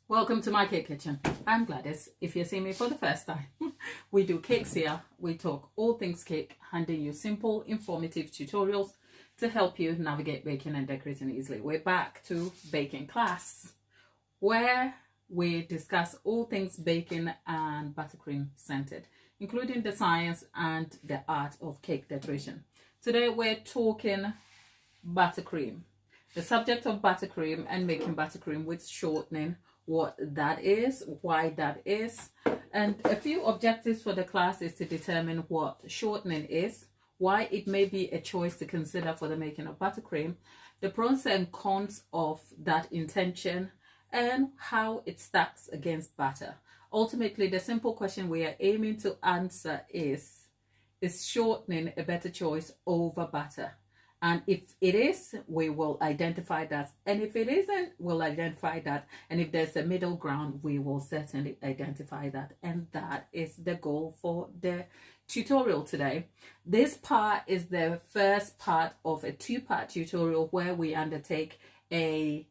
Welcome to my cake kitchen. I'm Gladys. If you're seeing me for the first time, we do cakes here. We talk all things cake, handing you simple, informative tutorials to help you navigate baking and decorating easily. We're back to baking class, where we discuss all things baking and buttercream centered, including the science and the art of cake decoration. Today we're talking buttercream, the subject of buttercream and making buttercream with shortening, what that is, why that is, and a few objectives for the class is to determine what shortening is, why it may be a choice to consider for the making of buttercream, the pros and cons of that intention, and how it stacks against butter. Ultimately, the simple question we are aiming to answer is shortening a better choice over butter? And if it is, we will identify that. And if it isn't, we'll identify that. And if there's a middle ground, we will certainly identify that. And that is the goal for the tutorial today. This part is the first part of a two-part tutorial where we undertake a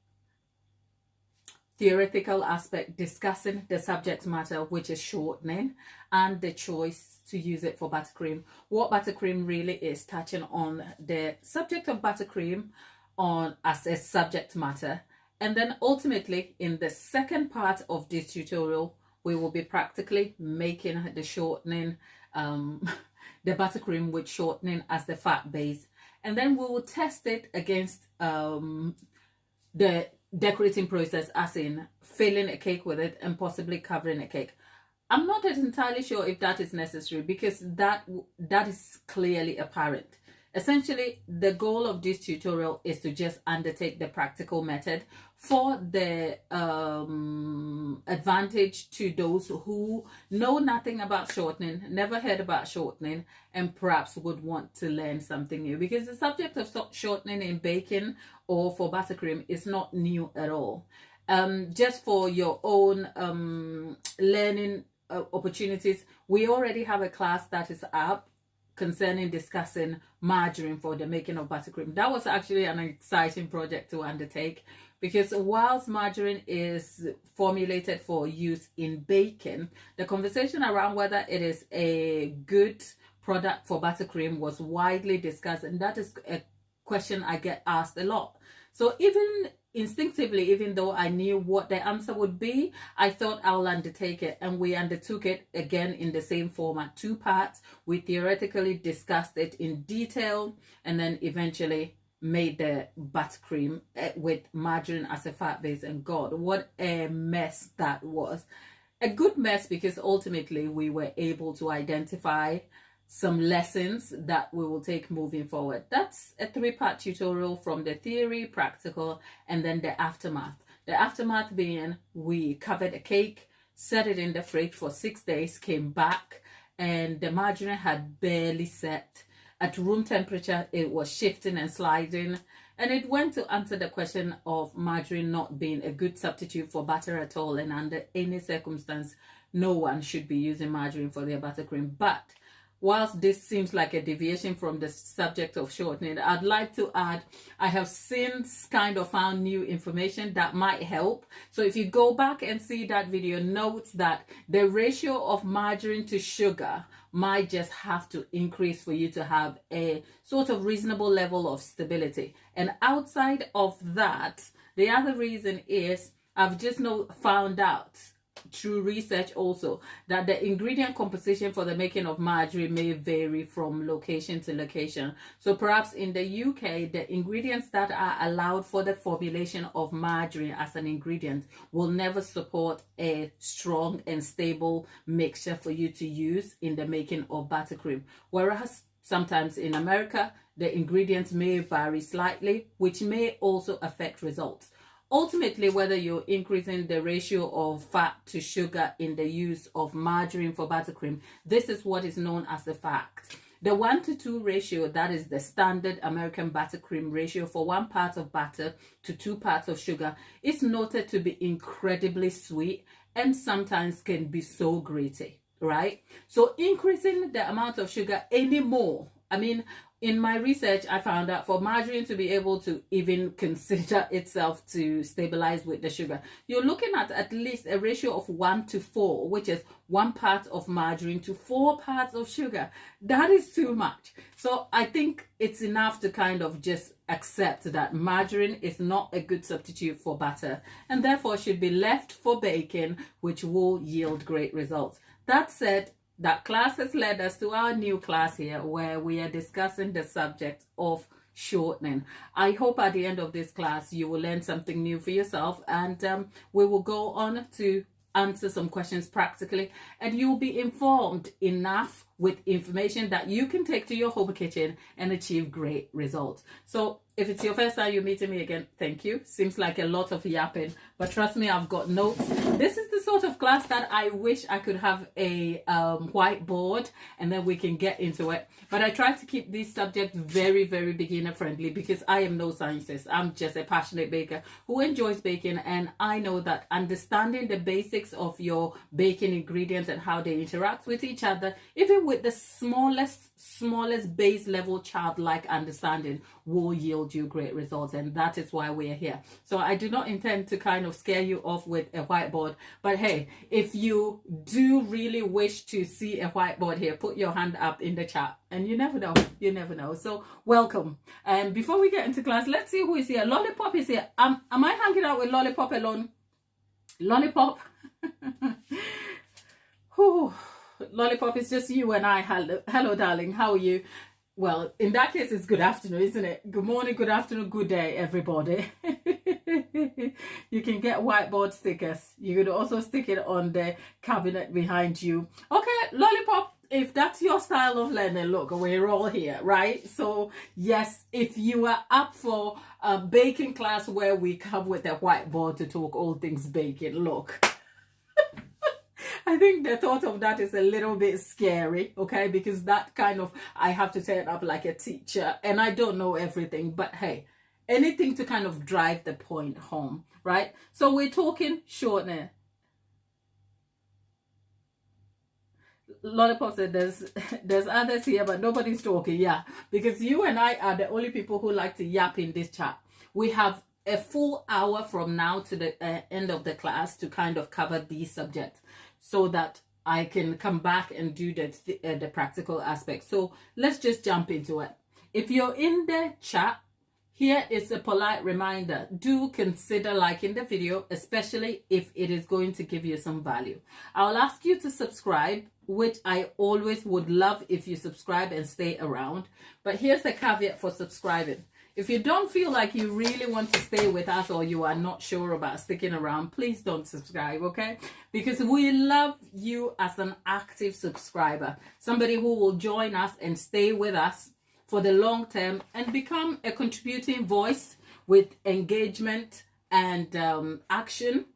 theoretical aspect discussing the subject matter, which is shortening, and the choice to use it for buttercream, what buttercream really is, touching on the subject of buttercream as a subject matter. And then ultimately in the second part of this tutorial, we will be practically making the shortening, the buttercream with shortening as the fat base, and then we will test it against the decorating process, as in filling a cake with it and possibly covering a cake. I'm not entirely sure if that is necessary, because that is clearly apparent. Essentially, the goal of this tutorial is to just undertake the practical method for the advantage to those who know nothing about shortening, never heard about shortening, and perhaps would want to learn something new, because the subject of shortening in baking or for buttercream is not new at all. Just for your own learning opportunities, we already have a class that is up concerning discussing margarine for the making of buttercream. That was actually an exciting project to undertake, because whilst margarine is formulated for use in baking, the conversation around whether it is a good product for buttercream was widely discussed, and that is a question I get asked a lot. So even instinctively, even though I knew what the answer would be, I thought I'll undertake it, and we undertook it again in the same format, two parts. We theoretically discussed it in detail and then eventually made the buttercream with margarine as a fat base, and God, what a mess that was. A good mess, because ultimately we were able to identify some lessons that we will take moving forward. That's a three-part tutorial, from the theory, practical, and then the aftermath. The aftermath being, we covered a cake, set it in the fridge for 6 days, came back, and the margarine had barely set. At room temperature, it was shifting and sliding, and it went to answer the question of margarine not being a good substitute for butter at all, and under any circumstance, no one should be using margarine for their buttercream. But whilst this seems like a deviation from the subject of shortening, I'd like to add, I have since kind of found new information that might help. So if you go back and see that video, note that the ratio of margarine to sugar might just have to increase for you to have a sort of reasonable level of stability. And outside of that, the other reason is I've just found out through research also that the ingredient composition for the making of margarine may vary from location to location. So perhaps in the UK, the ingredients that are allowed for the formulation of margarine as an ingredient will never support a strong and stable mixture for you to use in the making of buttercream. Whereas sometimes in America, the ingredients may vary slightly, which may also affect results. Ultimately, whether you're increasing the ratio of fat to sugar in the use of margarine for buttercream, this is what is known as the fact. The 1:2 ratio, that is the standard American buttercream ratio for 1 part of butter to 2 parts of sugar, is noted to be incredibly sweet and sometimes can be so gritty, right? So increasing the amount of sugar anymore, I mean, in my research, I found out for margarine to be able to even consider itself to stabilize with the sugar, you're looking at least a ratio of 1:4, which is 1 part of margarine to 4 parts of sugar. That is too much. So I think it's enough to kind of just accept that margarine is not a good substitute for butter and therefore should be left for baking, which will yield great results. That said, that class has led us to our new class here where we are discussing the subject of shortening. I hope at the end of this class you will learn something new for yourself, and we will go on to answer some questions practically, and you'll be informed enough with information that you can take to your home kitchen and achieve great results. So if it's your first time you're meeting me again, thank you. Seems like a lot of yapping, but trust me, I've got notes. This is the sort of class that I wish I could have a whiteboard and then we can get into it. But I try to keep this subject very, very beginner friendly because I am no scientist. I'm just a passionate baker who enjoys baking, and I know that understanding the basics of your baking ingredients and how they interact with each other, even with the smallest base level childlike understanding, will yield you great results. And that is why we are here. So I do not intend to kind of scare you off with a whiteboard, but hey, if you do really wish to see a whiteboard here, put your hand up in the chat, and you never know. So welcome. And before we get into class, let's see who is here. Lollipop is here. Am I hanging out with Lollipop alone? Lollipop. Whew. Lollipop, it's just you and I. Hello, darling. How are you? Well, in that case, it's good afternoon, isn't it? Good morning, good afternoon, good day, everybody. You can get whiteboard stickers. You could also stick it on the cabinet behind you. Okay, Lollipop, if that's your style of learning, look, we're all here, right? So yes, if you are up for a baking class where we come with a whiteboard to talk all things baking, look. I think the thought of that is a little bit scary, okay? Because that kind of, I have to turn up like a teacher and I don't know everything, but hey, anything to kind of drive the point home, right? So we're talking shortening. Lollipop said there's others here, but nobody's talking. Yeah, because you and I are the only people who like to yap in this chat. We have a full hour from now to the end of the class to kind of cover these subjects, so that I can come back and do the practical aspect. So let's just jump into it. If you're in the chat, here is a polite reminder. Do consider liking the video, especially if it is going to give you some value. I'll ask you to subscribe, which I always would love if you subscribe and stay around. But here's the caveat for subscribing. If you don't feel like you really want to stay with us, or you are not sure about sticking around, please don't subscribe, okay? Because we love you as an active subscriber, somebody who will join us and stay with us for the long term and become a contributing voice with engagement and action,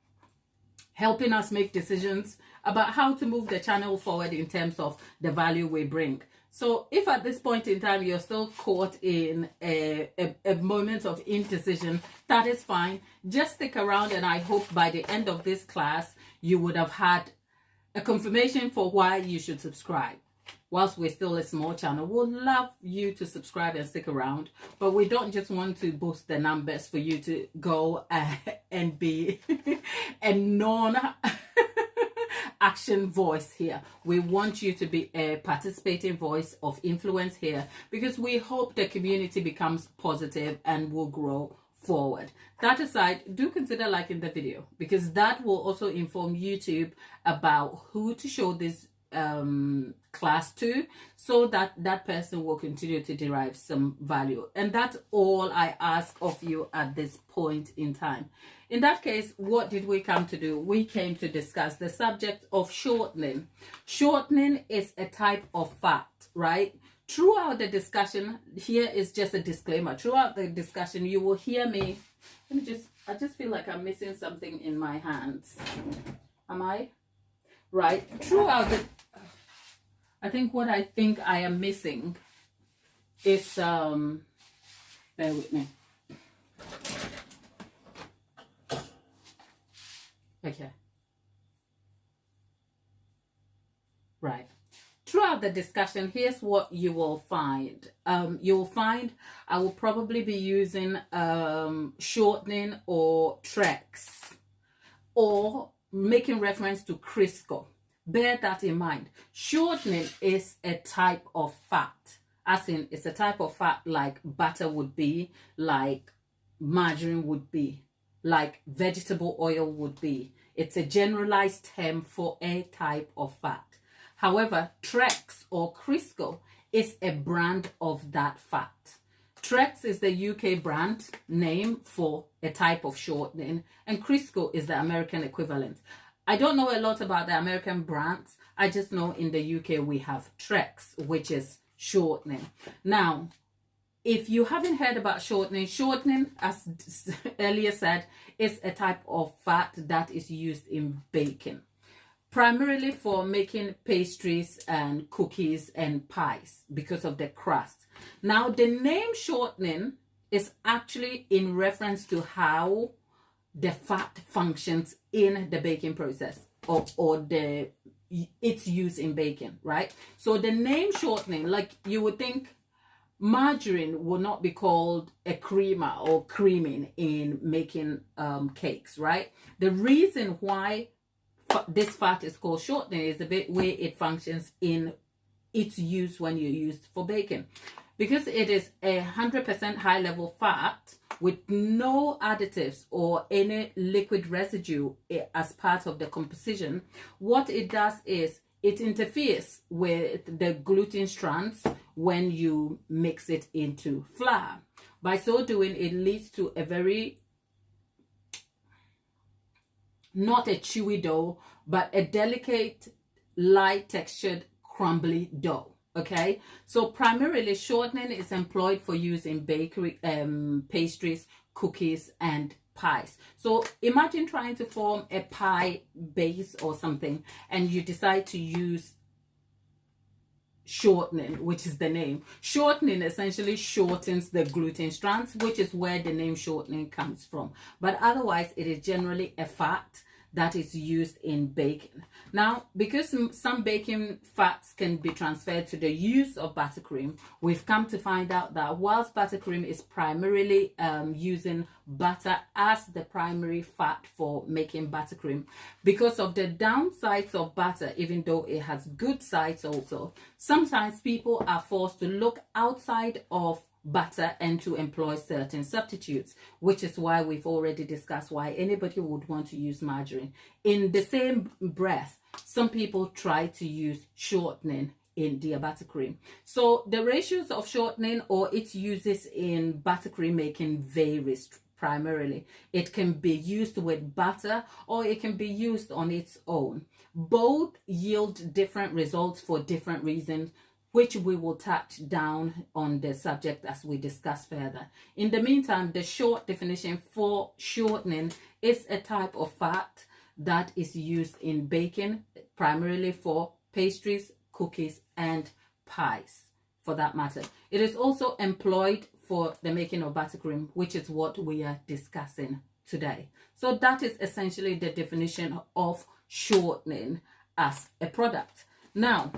helping us make decisions about how to move the channel forward in terms of the value we bring. So if at this point in time you're still caught in a moment of indecision, that is fine. Just stick around, and I hope by the end of this class you would have had a confirmation for why you should subscribe. Whilst we're still a small channel, we'll love you to subscribe and stick around, but we don't just want to boost the numbers for you to go and be a non-action voice here. We want you to be a participating voice of influence here, because we hope the community becomes positive and will grow forward. That aside, do consider liking the video, because that will also inform YouTube about who to show this class to, so that that person will continue to derive some value. And that's all I ask of you at this point in time. In that case, what did we come to do? We came to discuss the subject of shortening. Shortening is a type of fat, right? Throughout the discussion, here is just a disclaimer. Throughout the discussion, you will hear me. I just feel like I'm missing something in my hands. Am I? Right. Throughout the, I think what I think I am missing is, bear with me. Okay. Right. Throughout about the discussion, here's what you will find. You'll find I will probably be using shortening or TREX, or making reference to Crisco. Bear that in mind. Shortening is a type of fat, as in it's a type of fat like butter would be, like margarine would be, like vegetable oil would be. It's a generalized term for a type of fat. However, TREX or Crisco is a brand of that fat. TREX is the UK brand name for a type of shortening, and Crisco is the American equivalent. I don't know a lot about the American brands. I just know in the UK we have TREX, which is shortening. Now, if you haven't heard about shortening, as earlier said, is a type of fat that is used in baking, primarily for making pastries and cookies and pies because of the crust. Now, the name shortening is actually in reference to how the fat functions in the baking process, or its use in baking, right? So the name shortening, like you would think margarine would not be called a creamer or creaming in making cakes, right? The reason why this fat is called shortening is the way it functions in its use when you use for baking. Because it is 100% high level fat with no additives or any liquid residue as part of the composition, what it does is it interferes with the gluten strands when you mix it into flour. By so doing, it leads to a very, not a chewy dough, but a delicate, light textured, crumbly dough. Okay, so primarily shortening is employed for use in bakery, pastries, cookies, and pies. So imagine trying to form a pie base or something, and you decide to use shortening, which is the name. Shortening essentially shortens the gluten strands, which is where the name shortening comes from. But otherwise, it is generally a fat that is used in baking. Now, because some baking fats can be transferred to the use of buttercream, we've come to find out that whilst buttercream is primarily using butter as the primary fat for making buttercream, because of the downsides of butter, even though it has good sides also, sometimes people are forced to look outside of butter and to employ certain substitutes, which is why we've already discussed why anybody would want to use margarine. In the same breath, some people try to use shortening in their buttercream. So the ratios of shortening or its uses in buttercream making varies. Primarily, it can be used with butter or it can be used on its own. Both yield different results for different reasons, which we will touch down on the subject as we discuss further. In the meantime, the short definition for shortening is a type of fat that is used in baking, primarily for pastries, cookies, and pies, for that matter. It is also employed for the making of buttercream, which is what we are discussing today. So that is essentially the definition of shortening as a product. Now,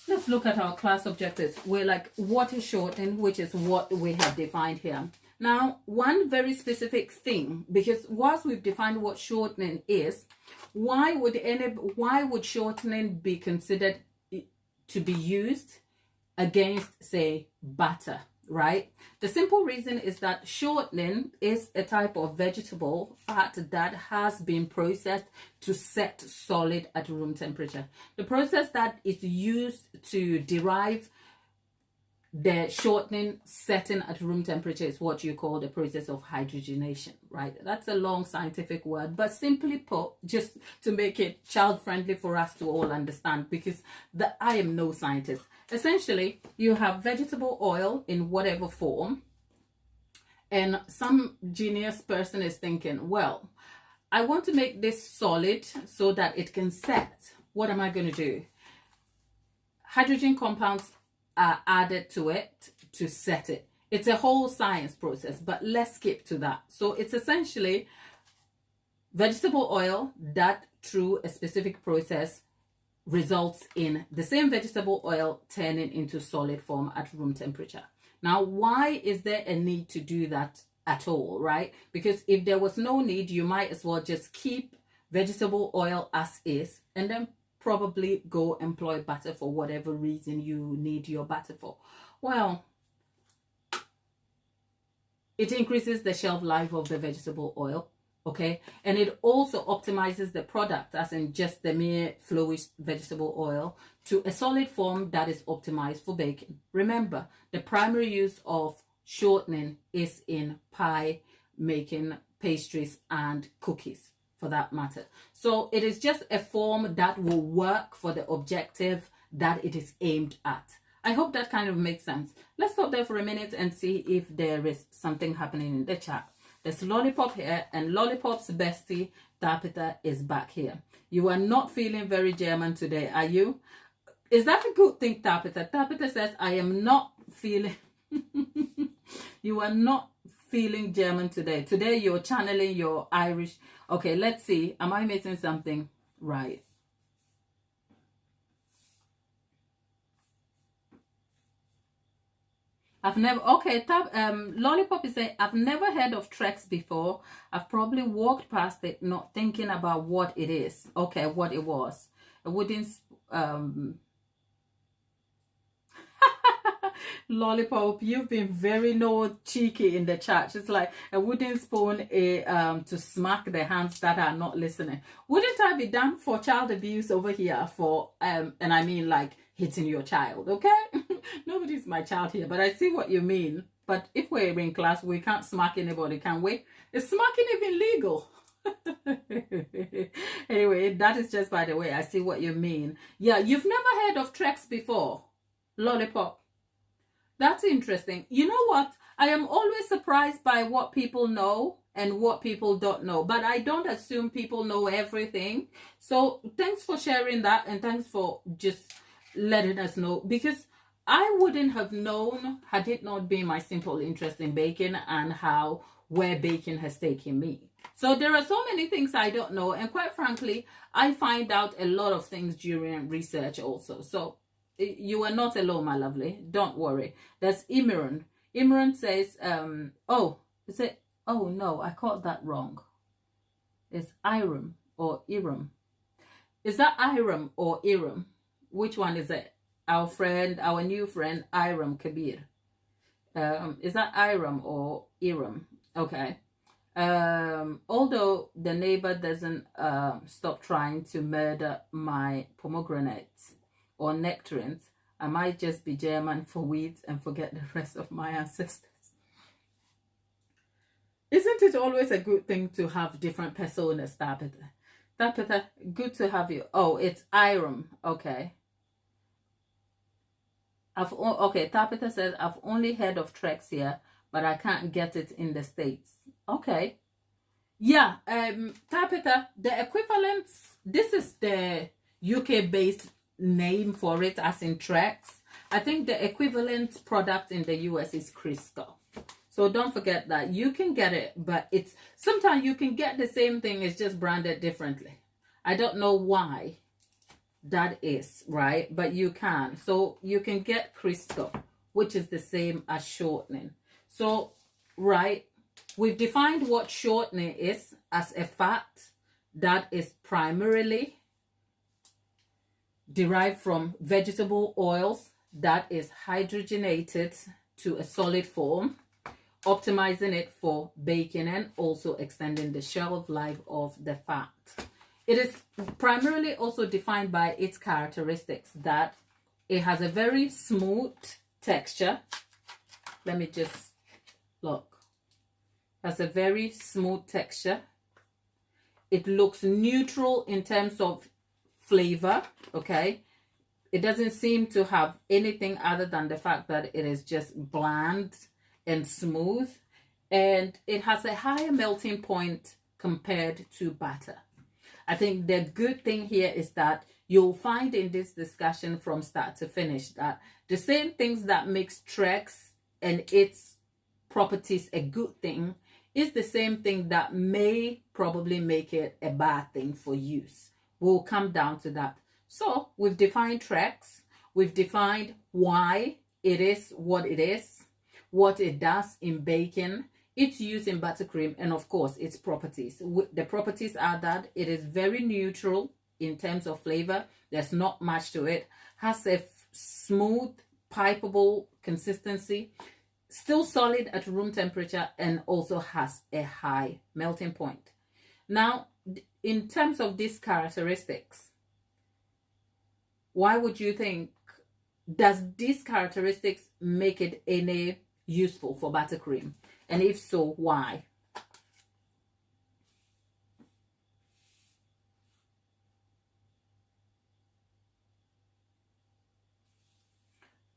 let's look at our class objectives. We're like, what is shortening, which is what we have defined here. Now, one very specific thing, because whilst we've defined what shortening is, why would shortening be considered to be used against, say, butter, right? The simple reason is that shortening is a type of vegetable fat that has been processed to set solid at room temperature. The process that is used to derive the shortening setting at room temperature is what you call the process of hydrogenation, right? That's a long scientific word, but simply put, just to make it child friendly for us to all understand, because I am no scientist. Essentially, you have vegetable oil in whatever form, and some genius person is thinking, well, I want to make this solid so that it can set. What am I going to do? Hydrogen compounds are added to it to set it. It's a whole science process, but let's skip to that. So it's essentially vegetable oil that through a specific process results in the same vegetable oil turning into solid form at room temperature. Now, why is there a need to do that at all, right? Because if there was no need, you might as well just keep vegetable oil as is and then probably go employ butter for whatever reason you need your butter for. Well, it increases the shelf life of the vegetable oil, okay? And it also optimizes the product, as in just the mere flowish vegetable oil, to a solid form that is optimized for baking. Remember, the primary use of shortening is in pie making, pastries, and cookies, for that matter. So it is just a form that will work for the objective that it is aimed at. I hope that kind of makes sense. Let's stop there for a minute and see if there is something happening in the chat. There's Lollipop here, and Lollipop's bestie, Tabitha, is back here. You are not feeling very German today, are you? Is that a good thing, Tabitha? Tabitha says, I am not feeling... You are not feeling German today. Today you're channeling your Irish. Okay, let's see. Am I missing something? Right. I've never, okay, Lollipop is saying, I've never heard of TREX before. I've probably walked past it, not thinking about what it is. Okay, what it was. A wooden, Lollipop, you've been very cheeky in the chat. It's like a wooden spoon to smack the hands that are not listening. Wouldn't I be done for child abuse over here for, and I mean like hitting your child, okay? Nobody's my child here, but I see what you mean. But if we're in class, we can't smack anybody, can we? Is smacking even legal? Anyway, that is just by the way. I see what you mean. Yeah, you've never heard of TREX before, Lollipop. That's interesting. You know what? I am always surprised by what people know and what people don't know. But I don't assume people know everything. So thanks for sharing that. And thanks for just letting us know. Because I wouldn't have known had it not been my simple interest in baking and where baking has taken me. So there are so many things I don't know. And quite frankly, I find out a lot of things during research also. So you are not alone, my lovely. Don't worry. That's Imran. Imran says, oh, is it? Oh, no, I caught that wrong. It's Iram or Iram. Is that Iram or Iram? Which one is it? Our new friend, Iram Kabir. Is that Iram or Iram? Okay. Although the neighbor doesn't stop trying to murder my pomegranates or nectarines, I might just be German for weeds and forget the rest of my ancestors. Isn't it always a good thing to have different personas, Tabitha? Tabitha, good to have you. Oh, it's Iram. Okay. Okay, Tabitha says, I've only heard of TREX here, but I can't get it in the States. Okay. Yeah, Tabitha, the equivalents, this is the UK-based name for it, as in TREX. I think the equivalent product in the US is Crisco. So don't forget that. You can get it, but it's sometimes you can get the same thing, it's just branded differently. I don't know why that is, right? But you can. So you can get Crisco, which is the same as shortening. So, right, we've defined what shortening is as a fat that is primarily derived from vegetable oils that is hydrogenated to a solid form, optimizing it for baking and also extending the shelf life of the fat. It is primarily also defined by its characteristics that it has a very smooth texture. Let me just look. It has a very smooth texture. It looks neutral in terms of flavor, okay? It doesn't seem to have anything other than the fact that it is just bland and smooth, and it has a higher melting point compared to butter. I think the good thing here is that you'll find in this discussion from start to finish that the same things that makes TREX and its properties a good thing is the same thing that may probably make it a bad thing for use. We'll come down to that. So we've defined TREX, we've defined why it is what it is, what it does in baking, its use in buttercream, and of course its properties. The properties are that it is very neutral in terms of flavor. There's not much to it. Has a smooth, pipeable consistency, still solid at room temperature, and also has a high melting point. Now, in terms of these characteristics, why would you think, does these characteristics make it any useful for buttercream? And if so, why?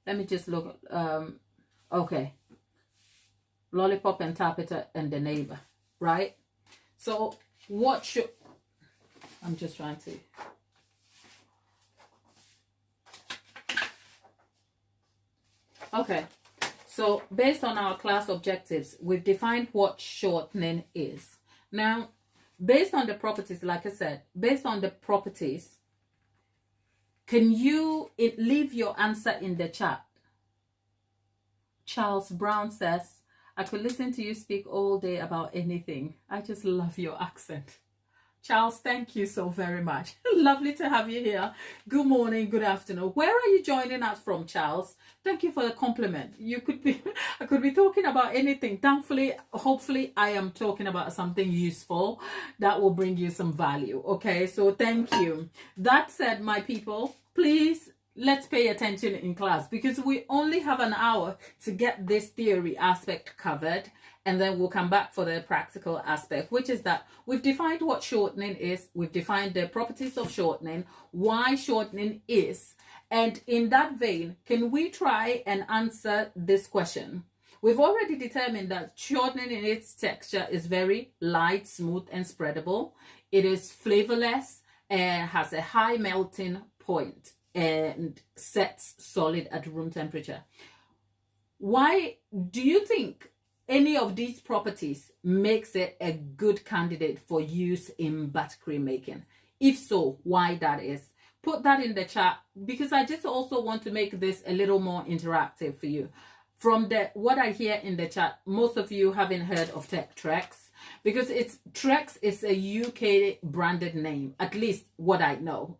Let me just look. Okay. Lollipop and Tapita and the neighbor, right? So what should, I'm just trying to, okay. So based on our class objectives, we've defined what shortening is. Now, based on the properties, like I said, based on the properties, can you leave your answer in the chat? Charles Brown says, I could listen to you speak all day about anything. I just love your accent. Charles, thank you so very much. Lovely to have you here. Good morning, good afternoon. Where are you joining us from, Charles? Thank you for the compliment. You could be, I could be talking about anything. Thankfully, hopefully I am talking about something useful that will bring you some value. Okay, so thank you. That said, my people, please, let's pay attention in class, because we only have an hour to get this theory aspect covered, and then we'll come back for the practical aspect, which is that we've defined what shortening is, we've defined the properties of shortening, why shortening is, and in that vein, can we try and answer this question? We've already determined that shortening in its texture is very light, smooth, and spreadable. It is flavorless and has a high melting point and sets solid at room temperature. Why do you think any of these properties makes it a good candidate for use in buttercream making? If so, why that is? Put that in the chat, because I just also want to make this a little more interactive for you. From what I hear in the chat, most of you haven't heard of TREX, because TREX is a UK branded name, at least what I know.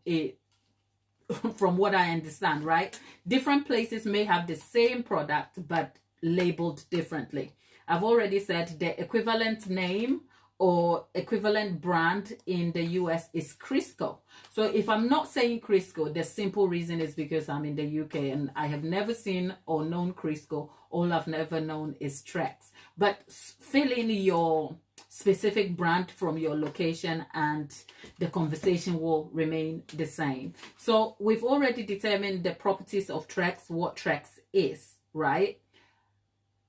From what I understand, right? Different places may have the same product but labeled differently. I've already said the equivalent name or equivalent brand in the US is Crisco. So if I'm not saying Crisco, the simple reason is because I'm in the UK and I have never seen or known Crisco. All I've never known is TREX. But fill in your specific brand from your location and the conversation will remain the same. So we've already determined the properties of TREX, what TREX is, right?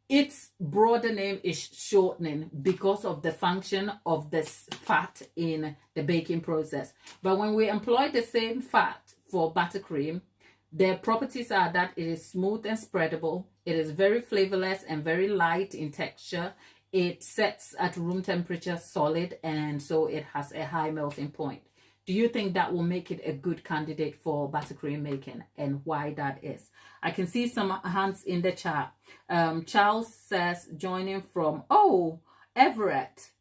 Its broader name is shortening because of the function of this fat in the baking process. But when we employ the same fat for buttercream, the properties are that it is smooth and spreadable, it is very flavorless and very light in texture, it sets at room temperature solid, and so it has a high melting point. Do you think that will make it a good candidate for buttercream making, and why that is? I can see some hands in the chat. Charles says joining from, Everett,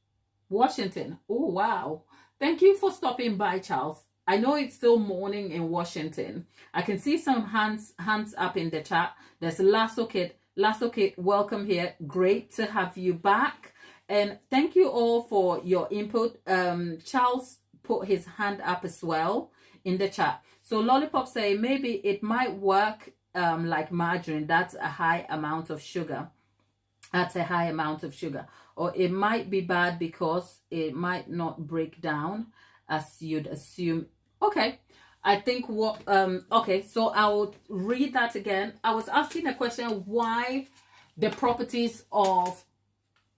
Washington. Oh, wow. Thank you for stopping by, Charles. I know it's still morning in Washington. I can see some hands up in the chat. There's Lasso Kid. Lasso Kid, welcome here. Great to have you back. And thank you all for your input. Charles put his hand up as well in the chat. So Lollipop say maybe it might work like margarine. That's a high amount of sugar. That's a high amount of sugar. Or it might be bad because it might not break down as you'd assume. Okay. I think what, okay, so I'll read that again. I was asking a question, why the properties of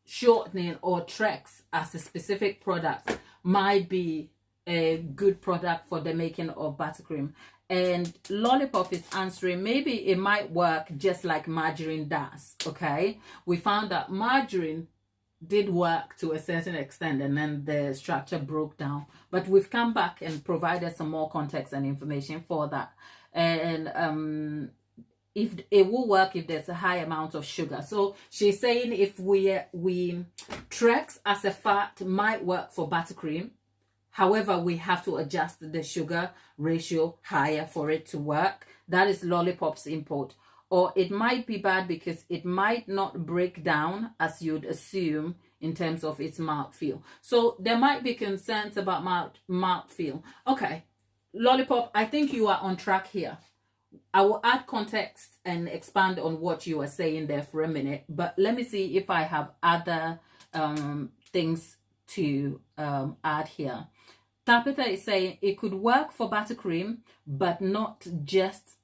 shortening or TREX as a specific product might be a good product for the making of buttercream. And Lollipop is answering, maybe it might work just like margarine does, okay? We found that margarine did work to a certain extent, and then the structure broke down. But we've come back and provided some more context and information for that. And if it will work if there's a high amount of sugar. So she's saying if we TREX as a fat might work for buttercream. However, we have to adjust the sugar ratio higher for it to work. That is Lollipop's input. Or it might be bad because it might not break down as you'd assume in terms of its mouthfeel. So there might be concerns about mouthfeel. Okay, Lollipop, I think you are on track here. I will add context and expand on what you are saying there for a minute. But let me see if I have other things to add here. Tabitha is saying it could work for buttercream, but not just...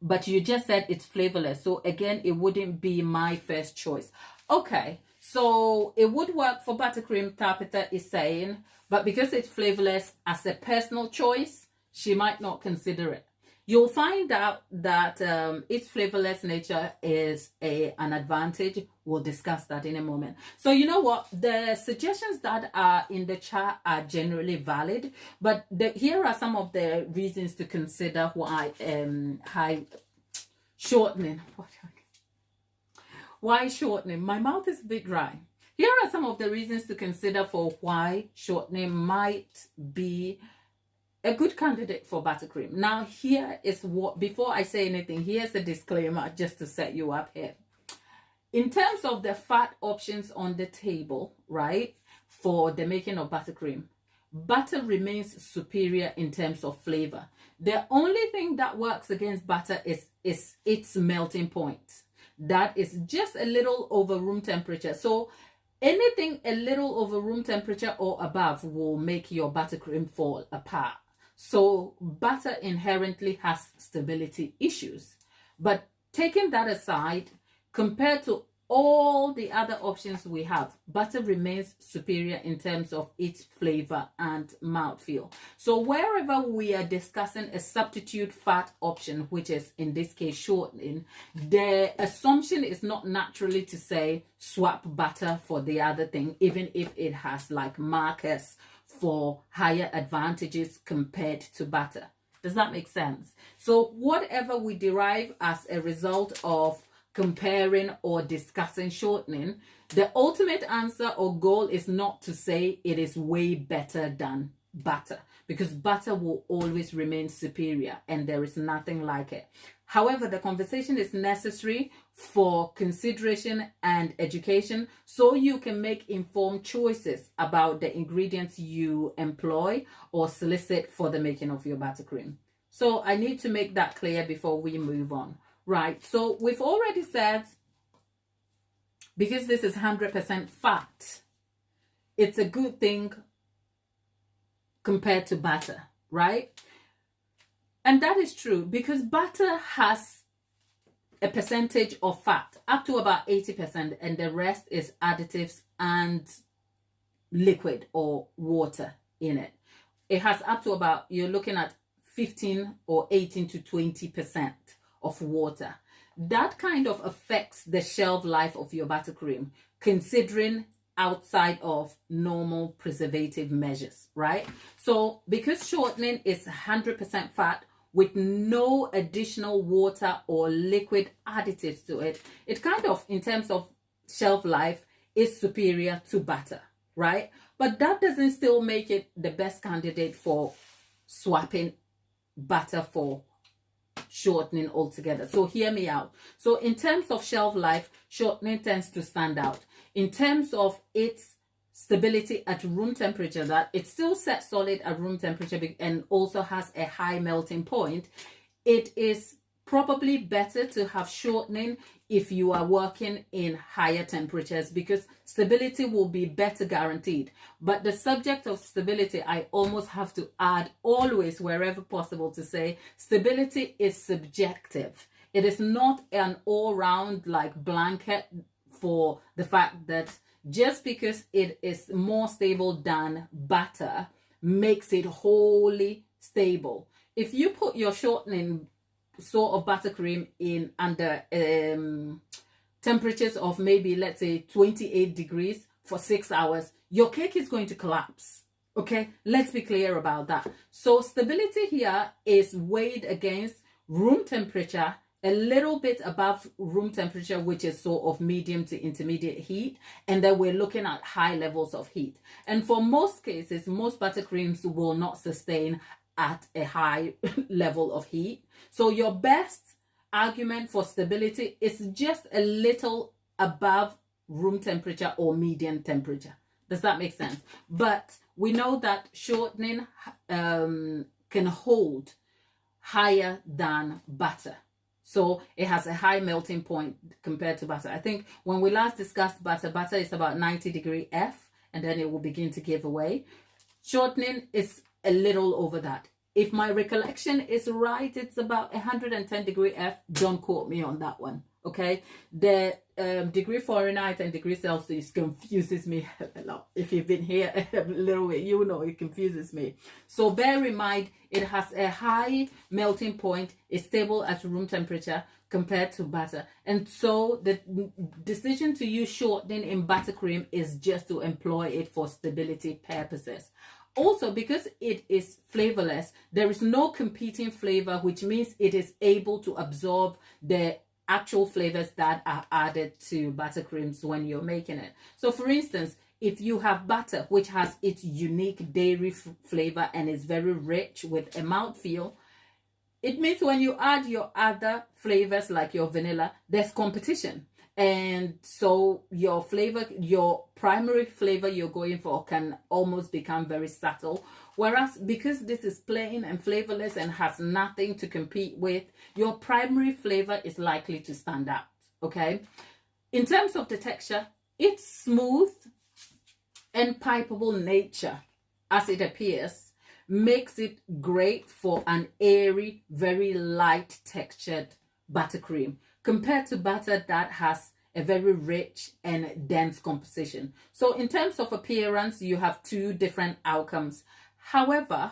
But you just said it's flavorless. So again, it wouldn't be my first choice. Okay, so it would work for buttercream, Tabitha is saying, but because it's flavorless as a personal choice, she might not consider it. You'll find out that its flavorless nature is an advantage. We'll discuss that in a moment. So you know what? The suggestions that are in the chat are generally valid, but here are some of the reasons to consider why high shortening. Why shortening? My mouth is a bit dry. Here are some of the reasons to consider for why shortening might be a good candidate for buttercream. Now, here is what, before I say anything, here's a disclaimer just to set you up here. In terms of the fat options on the table, right, for the making of buttercream, butter remains superior in terms of flavor. The only thing that works against butter is its melting point. That is just a little over room temperature. So anything a little over room temperature or above will make your buttercream fall apart. So butter inherently has stability issues. But taking that aside, compared to all the other options we have, butter remains superior in terms of its flavor and mouthfeel. So wherever we are discussing a substitute fat option, which is in this case shortening, the assumption is not naturally to say swap butter for the other thing, even if it has like markers for higher advantages compared to butter. Does that make sense? So whatever we derive as a result of comparing or discussing shortening, the ultimate answer or goal is not to say it is way better than butter, because butter will always remain superior and there is nothing like it. However, the conversation is necessary for consideration and education so you can make informed choices about the ingredients you employ or solicit for the making of your buttercream. So I need to make that clear before we move on. Right, so we've already said, because this is 100% fat, it's a good thing compared to butter, right? And that is true because butter has a percentage of fat up to about 80%, and the rest is additives and liquid or water in it. It has up to about, you're looking at 15 or 18 to 20% of water. That kind of affects the shelf life of your buttercream, considering outside of normal preservative measures, right? So because shortening is 100% fat with no additional water or liquid additives to it, it kind of, in terms of shelf life, is superior to butter, right? But that doesn't still make it the best candidate for swapping butter for shortening altogether. So hear me out. So in terms of shelf life, shortening tends to stand out. In terms of its stability at room temperature, that it still sets solid at room temperature and also has a high melting point, it is probably better to have shortening if you are working in higher temperatures, because stability will be better guaranteed. But the subject of stability, I almost have to add always, wherever possible, to say stability is subjective. It is not an all-round like blanket for the fact that just because it is more stable than butter makes it wholly stable. If you put your shortening sort of buttercream in under temperatures of maybe, let's say, 28 degrees for 6 hours, your cake is going to collapse. Okay, let's be clear about that. So stability here is weighed against room temperature, a little bit above room temperature, which is sort of medium to intermediate heat, and then we're looking at high levels of heat. And for most cases, most buttercreams will not sustain at a high level of heat. So your best argument for stability is just a little above room temperature or medium temperature. Does that make sense? But we know that shortening can hold higher than butter. So it has a high melting point compared to butter. I think when we last discussed butter is about 90 degree F, and then it will begin to give away. Shortening is a little over that. If my recollection is right, it's about 110 degree F. Don't quote me on that one. Okay, the degree Fahrenheit and degree Celsius confuses me a lot. If you've been here a little bit, you know it confuses me. So bear in mind, it has a high melting point, is stable at room temperature compared to butter. And so the decision to use shortening in buttercream is just to employ it for stability purposes. Also, because it is flavorless, there is no competing flavor, which means it is able to absorb the actual flavors that are added to buttercreams when you're making it. So for instance, if you have butter which has its unique dairy flavor and is very rich with a mouthfeel, it means when you add your other flavors like your vanilla, there's competition. And so your flavor, your primary flavor you're going for can almost become very subtle. Whereas because this is plain and flavorless and has nothing to compete with, your primary flavor is likely to stand out. Okay. In terms of the texture, its smooth and pipeable nature, as it appears, makes it great for an airy, very light textured buttercream, compared to butter that has a very rich and dense composition. So in terms of appearance, you have two different outcomes. However,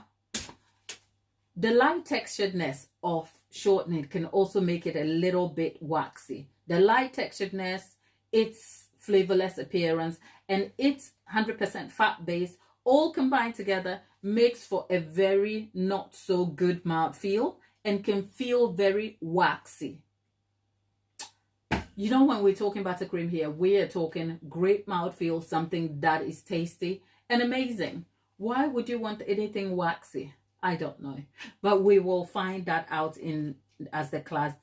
the light texturedness of shortening can also make it a little bit waxy. The light texturedness, its flavorless appearance, and its 100% fat base all combined together makes for a very not so good mouthfeel and can feel very waxy. You know, when we're talking buttercream here, we are talking great mouthfeel, something that is tasty and amazing. Why would you want anything waxy? I don't know, but we will find that out as the class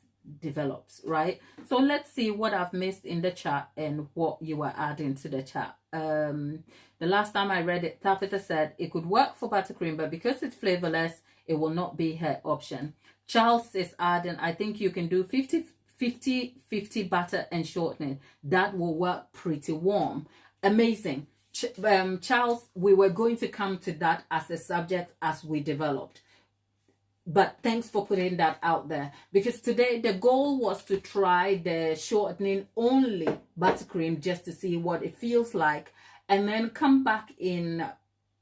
develops, right? So let's see what I've missed in the chat and what you were adding to the chat. The last time I read it, Tabitha said it could work for buttercream, but because it's flavorless, it will not be her option. Charles is adding, I think you can do 50-50 butter and shortening. That will work pretty warm. Amazing. Charles, we were going to come to that as a subject as we developed. But thanks for putting that out there, because today the goal was to try the shortening only buttercream just to see what it feels like, and then come back in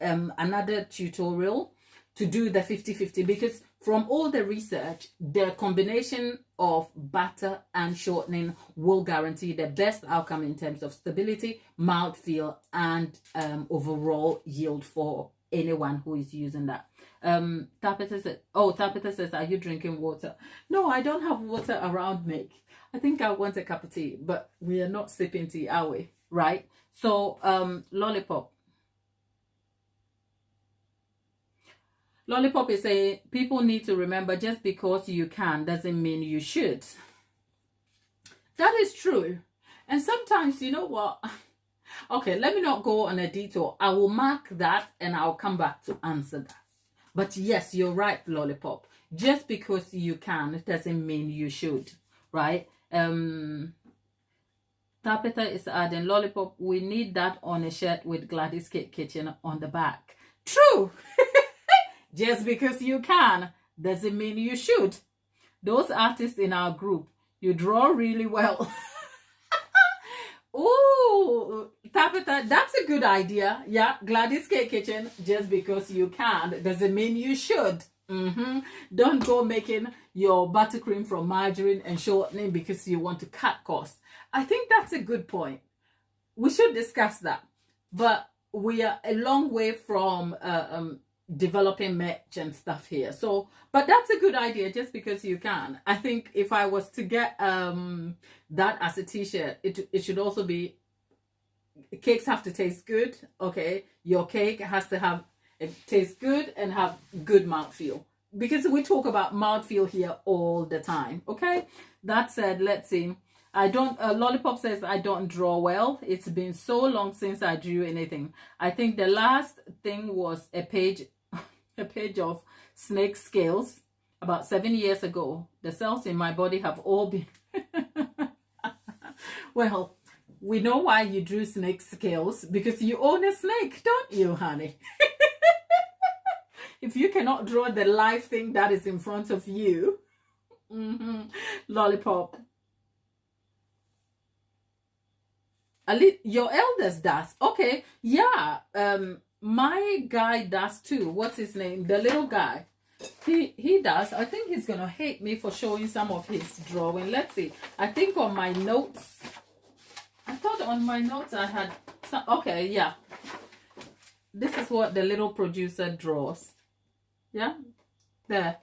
another tutorial to do the 50-50, because from all the research, the combination of butter and shortening will guarantee the best outcome in terms of stability, mouthfeel, and overall yield for anyone who is using that. Tabitha says, are you drinking water? No, I don't have water around me. I think I want a cup of tea, but we are not sipping tea, are we? Right? So, Lollipop. Lollipop is saying, people need to remember, just because you can doesn't mean you should. That is true. And sometimes, you know what? Okay, let me not go on a detour. I will mark that and I'll come back to answer that. But yes, you're right, Lollipop. Just because you can doesn't mean you should, right? Tabitha is adding, Lollipop, we need that on a shirt with Gladys Cake Kitchen on the back. True. Just because you can doesn't mean you should. Those artists in our group, you draw really well. Oh, Tabitha, that's a good idea. Yeah, Gladys Cake Kitchen, just because you can doesn't mean you should. Don't go making your buttercream from margarine and shortening because you want to cut costs. I think that's a good point. We should discuss that. But we are a long way from developing merch and stuff here. So, but that's a good idea just because you can. I think if I was to get that as a t-shirt, it should also be, cakes have to taste good. Okay, your cake has to have, it tastes good and have good mouthfeel, because we talk about mouthfeel here all the time. Okay, that said, let's see. I don't, Lollipop says, I don't draw well. It's been so long since I drew anything. I think the last thing was a page of snake scales about 7 years ago. The cells in my body have all been... Well, we know why you drew snake scales, because you own a snake, don't you, honey? If you cannot draw the live thing that is in front of you, Lollipop. At least your eldest does. Okay, yeah. My guy does too. What's his name? The little guy. He does. I think he's gonna hate me for showing some of his drawing. Let's see. I think on my notes, I thought on my notes I had some. Okay, yeah. This is what the little producer draws. Yeah, there.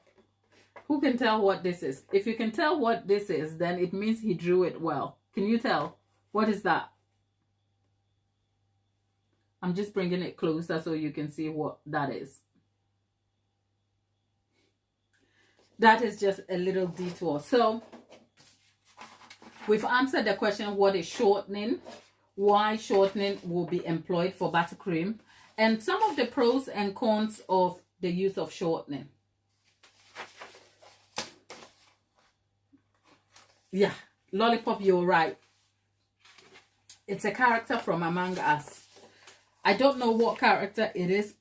Who can tell what this is? If you can tell what this is, then it means he drew it well. Can you tell? What is that? I'm just bringing it closer so you can see what that is. That is just a little detour. So we've answered the question, what is shortening? Why shortening will be employed for buttercream, and some of the pros and cons of the use of shortening. Yeah, Lollipop, you're right. It's a character from Among Us. I don't know what character it is,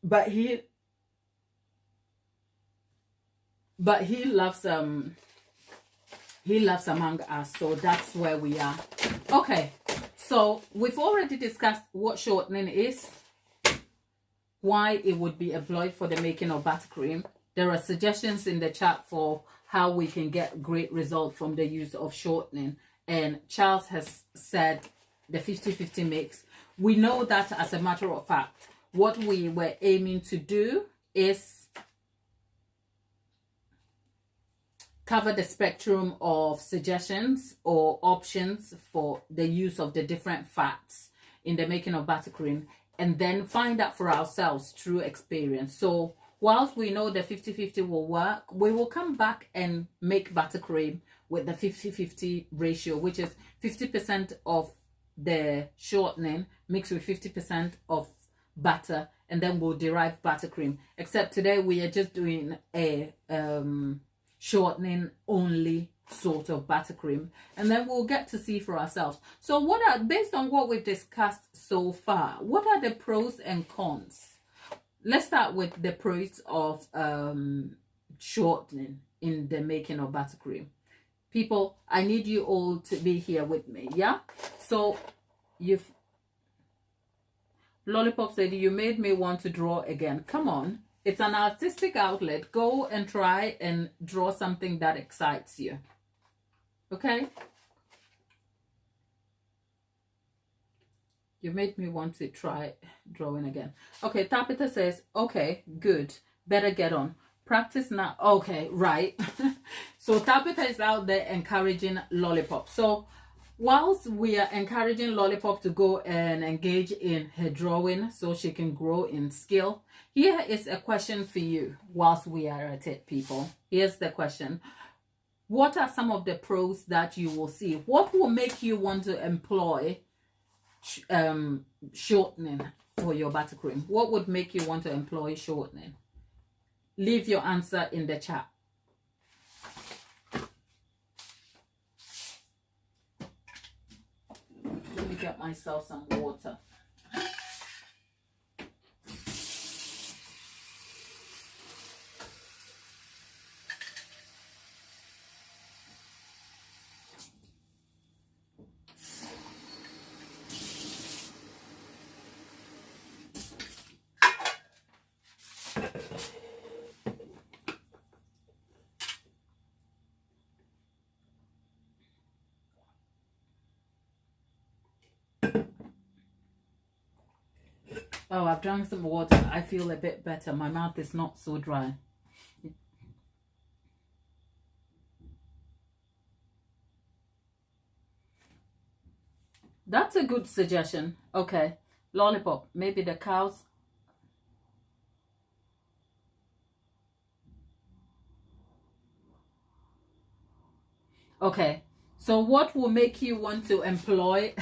but he loves Among Us, so that's where we are. Okay, so we've already discussed what shortening is, why it would be employed for the making of buttercream. There are suggestions in the chat for how we can get great result from the use of shortening, and Charles has said the 50-50 mix. We know that as a matter of fact, what we were aiming to do is cover the spectrum of suggestions or options for the use of the different fats in the making of buttercream, and then find out for ourselves through experience. So whilst we know the 50-50 will work, we will come back and make buttercream with the 50-50 ratio, which is 50% of the shortening mixed with 50% of butter, and then we'll derive buttercream. Except today we are just doing a shortening only sort of buttercream, and then we'll get to see for ourselves. So what are, based on what we've discussed so far, what are the pros and cons? Let's start with the pros of shortening in the making of buttercream. People, I need you all to be here with me, yeah? So Lollipop said, you made me want to draw again. Come on, it's an artistic outlet. Go and try and draw something that excites you. Okay? You made me want to try drawing again. Okay, Tapita says, okay, good. Better get on. Practice now. Okay, right. So Tapita is out there encouraging Lollipop. So whilst we are encouraging Lollipop to go and engage in her drawing so she can grow in skill, here is a question for you whilst we are at it, people. Here's the question. What are some of the pros that you will see? What will make you want to employ shortening for your buttercream? What would make you want to employ shortening? Leave your answer in the chat. Let me get myself some water. Oh, I've drank some water. I feel a bit better. My mouth is not so dry. That's a good suggestion. Okay. Lollipop. Maybe the cows. Okay. So what will make you want to employ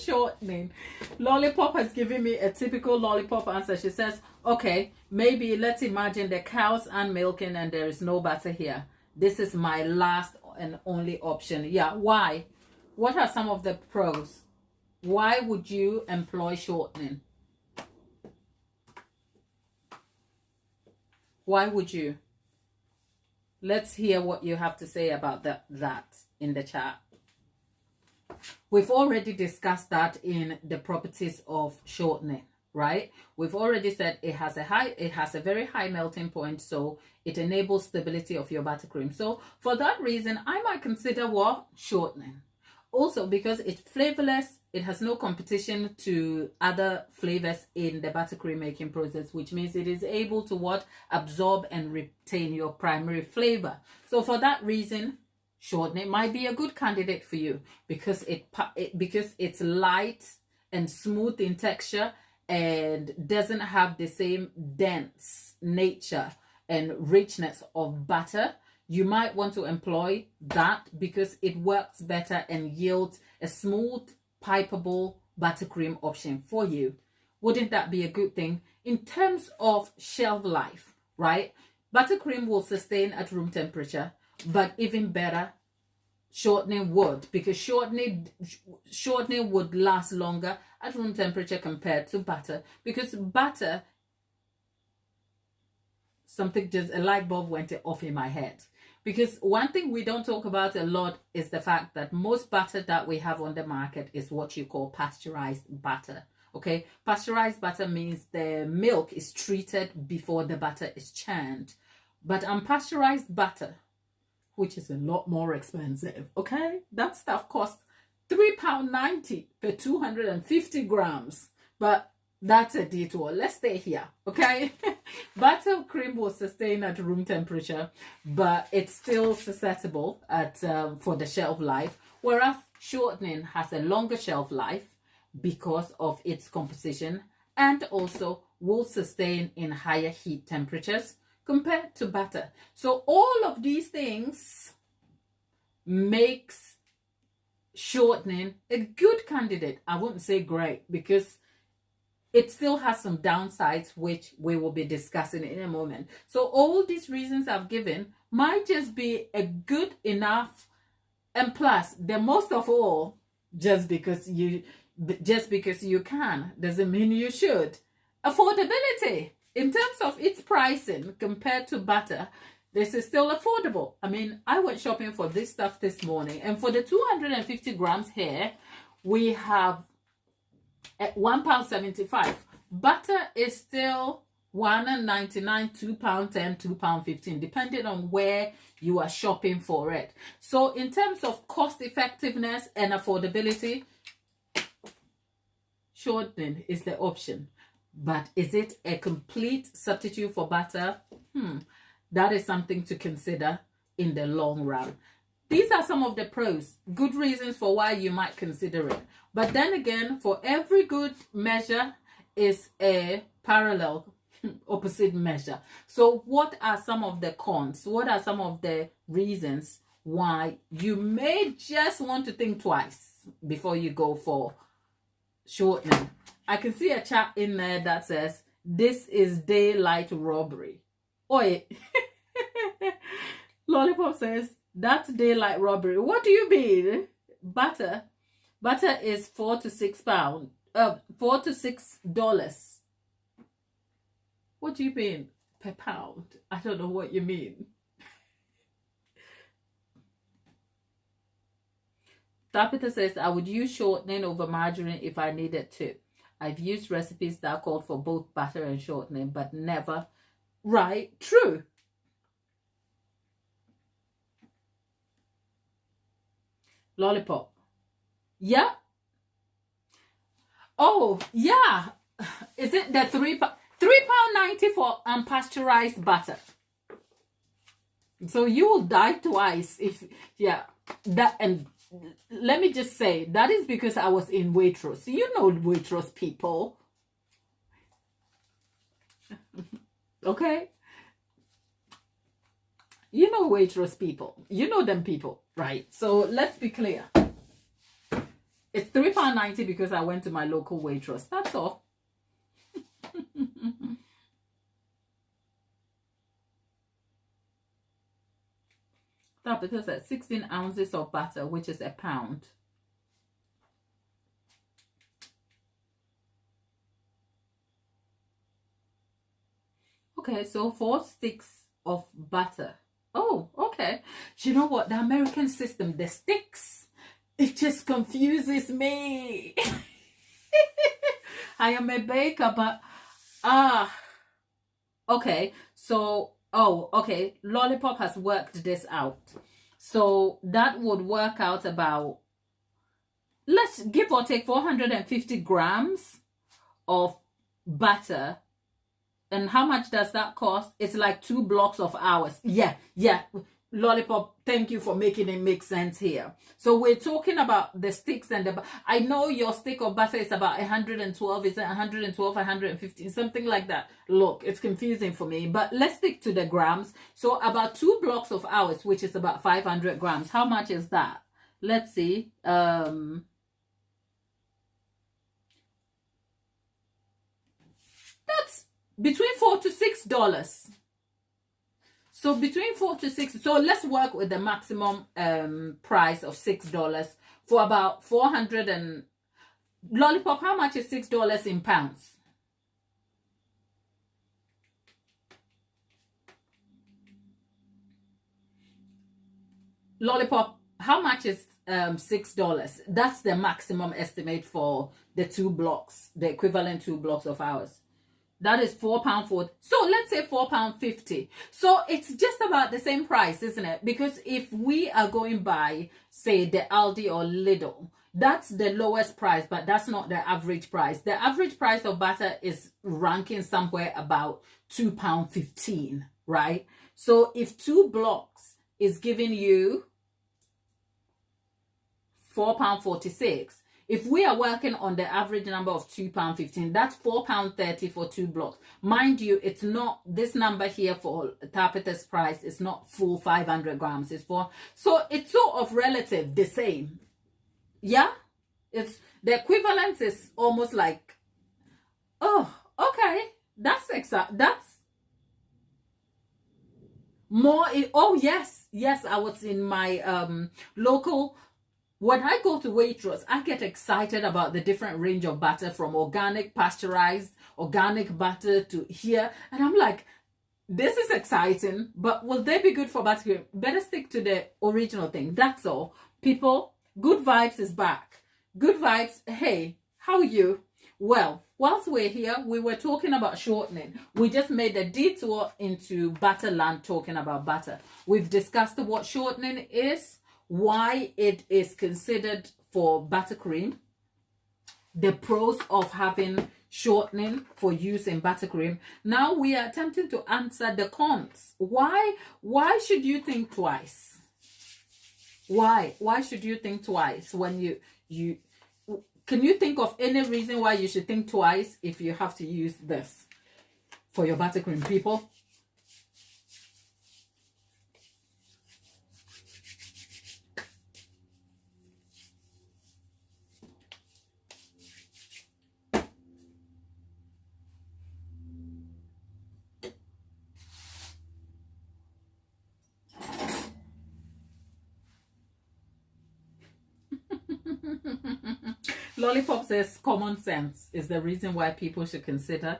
shortening? Lollipop has given me a typical lollipop answer. She says, okay, maybe let's imagine the cows are milking and there is no butter here. This is my last and only option. Yeah. Why? What are some of the pros? Why would you employ shortening? Why would you? Let's hear what you have to say about that in the chat. We've already discussed that in the properties of shortening, right? We've already said it has a very high melting point, so it enables stability of your buttercream. So for that reason, I might consider what? Shortening. Also, because it's flavorless, it has no competition to other flavors in the buttercream making process, which means it is able to what? Absorb and retain your primary flavor. So for that reason, shortening might be a good candidate for you because it's light and smooth in texture and doesn't have the same dense nature and richness of butter. You might want to employ that because it works better and yields a smooth, pipeable buttercream option for you. Wouldn't that be a good thing? In terms of shelf life, right? Buttercream will sustain at room temperature, but even better, shortening would, because shortening would last longer at room temperature compared to butter. Because butter, a light bulb went off in my head. Because one thing we don't talk about a lot is the fact that most butter that we have on the market is what you call pasteurized butter. Okay, pasteurized butter means the milk is treated before the butter is churned. But unpasteurized butter, which is a lot more expensive, okay, that stuff costs £3.90 per 250 grams. But that's a detour. Let's stay here, okay? Buttercream will sustain at room temperature, but it's still susceptible for the shelf life, whereas shortening has a longer shelf life because of its composition and also will sustain in higher heat temperatures compared to butter. So all of these things makes shortening a good candidate. I wouldn't say great because it still has some downsides, which we will be discussing in a moment. So all these reasons I've given might just be a good enough, and plus, the most of all, just because you can doesn't mean you should. Affordability in terms of its pricing compared to butter, this is still affordable. I mean, I went shopping for this stuff this morning, and for the 250 grams here, we have at £1.75. Butter is still £1.99, £2.10, £2.15, depending on where you are shopping for it. So in terms of cost effectiveness and affordability, shortening is the option. But is it a complete substitute for butter? That is something to consider in the long run. These are some of the pros, good reasons for why you might consider it. But then again, for every good measure is a parallel opposite measure. So what are some of the cons? What are some of the reasons why you may just want to think twice before you go for shortening? I can see a chat in there that says, this is daylight robbery. Oi. Lollipop says, that's daylight robbery. What do you mean? Butter is £4 to £6. $4 to $6. What do you mean per pound? I don't know what you mean. Tapita says, I would use shortening over margarine if I needed to. I've used recipes that called for both butter and shortening, but never. Right, true. Lollipop. Yeah. Oh, yeah. Is it the £3.90 for unpasteurized butter? So you will die twice if, yeah, that. And let me just say, that is because I was in Waitrose. You know Waitrose people. Okay? You know Waitrose people. You know them people, right? So let's be clear. It's £3.90 because I went to my local Waitrose. That's all. That because that's 16 ounces of butter, which is a pound. Okay, so 4 sticks of butter. Oh, okay. You know what? The American system, the sticks, it just confuses me. I am a baker, but okay. So, oh, okay. Lollipop has worked this out. So that would work out about, let's give or take 450 grams of butter. And how much does that cost? It's like 2 blocks of hours. Yeah. Lollipop, thank you for making it make sense here. So we're talking about the sticks and the, I know your stick of butter is about 112. Is it 112, 115, something like that? Look, it's confusing for me, but let's stick to the grams. So about 2 blocks of hours, which is about 500 grams. How much is that? Let's see. That's between $4 to $6. So between $4 to $6. So let's work with the maximum price of $6 for about 400 and Lollipop. How much is $6 in pounds? Lollipop, how much is $6? That's the maximum estimate for the 2 blocks, the equivalent 2 blocks of hours. That is £4.40. So let's say £4.50. So it's just about the same price, isn't it? Because if we are going by, say, the Aldi or Lidl, that's the lowest price, but that's not the average price. The average price of butter is ranking somewhere about £2.15, right? So if 2 blocks is giving you £4.46, if we are working on the average number of £2.15, that's £4.30 for 2 blocks. Mind you, it's not, this number here for Tabitha's price is not full 500 grams. It's for, so it's sort of relative, the same. Yeah? It's, the equivalence is almost like, oh, okay. That's exact, that's more, oh yes, I was in my local. When I go to Waitrose, I get excited about the different range of butter, from organic, pasteurized, organic butter to here. And I'm like, this is exciting, but will they be good for buttercream? Better stick to the original thing. That's all. People, Good Vibes is back. Good Vibes, hey, how are you? Well, whilst we're here, we were talking about shortening. We just made a detour into Butterland talking about butter. We've discussed what shortening is, why it is considered for buttercream, the pros of having shortening for use in buttercream. Now we are attempting to answer the cons. Why should you think twice? Why should you think twice when you can you think of any reason why you should think twice if you have to use this for your buttercream, people? Lollipop says common sense is the reason why people should consider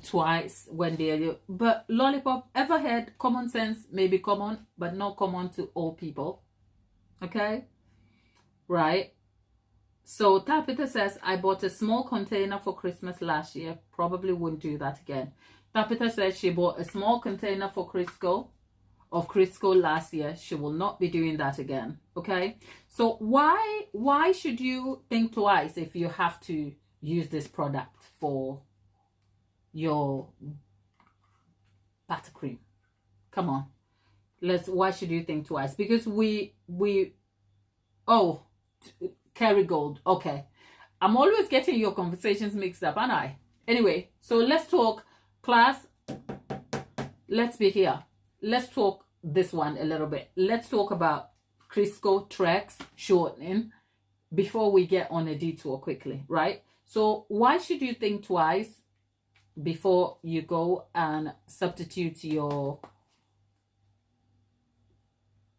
twice when they're. But Lollipop, ever heard common sense may be common, but not common to all people? Okay, right? So Tapita says, I bought a small container for Christmas last year. Probably wouldn't do that again. Tapita says she bought a small container for Crisco last year. She will not be doing that again. Okay, so why should you think twice if you have to use this product for your buttercream. Come on. Why should you think twice? Because oh, Kerrygold. Okay. I'm always getting your conversations mixed up, aren't I? Anyway, so let's talk, class. Let's be here. Let's talk this one a little bit. Let's talk about Crisco TREX shortening before we get on a detour quickly, right? So why should you think twice before you go and substitute your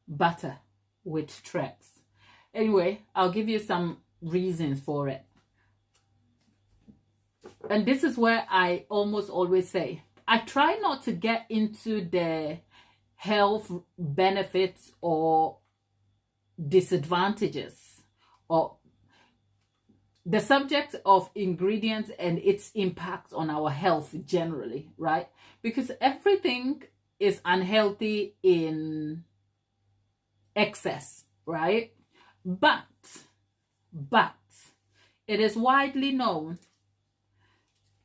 butter with TREX? Anyway, I'll give you some reasons for it. And this is where I almost always say, I try not to get into the health benefits or disadvantages or the subject of ingredients and its impact on our health generally, right? Because everything is unhealthy in excess, right? But it is widely known